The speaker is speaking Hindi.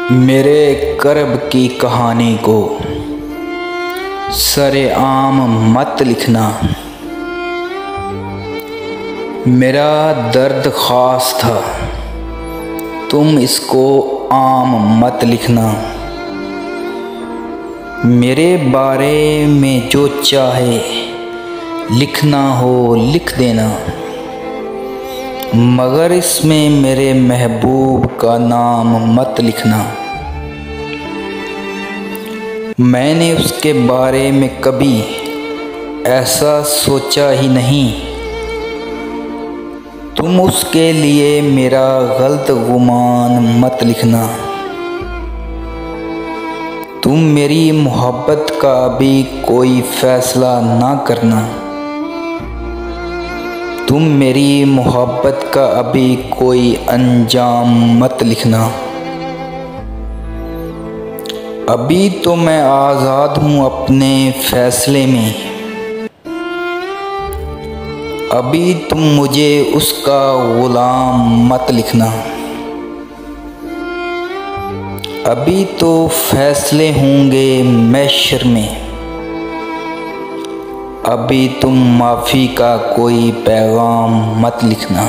मेरे कर्ब की कहानी को सरेआम मत लिखना। मेरा दर्द ख़ास था, तुम इसको आम मत लिखना। मेरे बारे में जो चाहे लिखना हो लिख देना, मगर इसमें मेरे महबूब का नाम मत लिखना। मैंने उसके बारे में कभी ऐसा सोचा ही नहीं। तुम उसके लिए मेरा गलत गुमान मत लिखना। तुम मेरी मोहब्बत का अभी कोई फ़ैसला ना करना। तुम मेरी मोहब्बत का अभी कोई अंजाम मत लिखना। अभी तो मैं आज़ाद हूँ अपने फ़ैसले में। अभी तुम मुझे उसका ग़ुलाम मत लिखना। अभी तो फ़ैसले होंगे महशर में। अभी तुम माफ़ी का कोई पैगाम मत लिखना।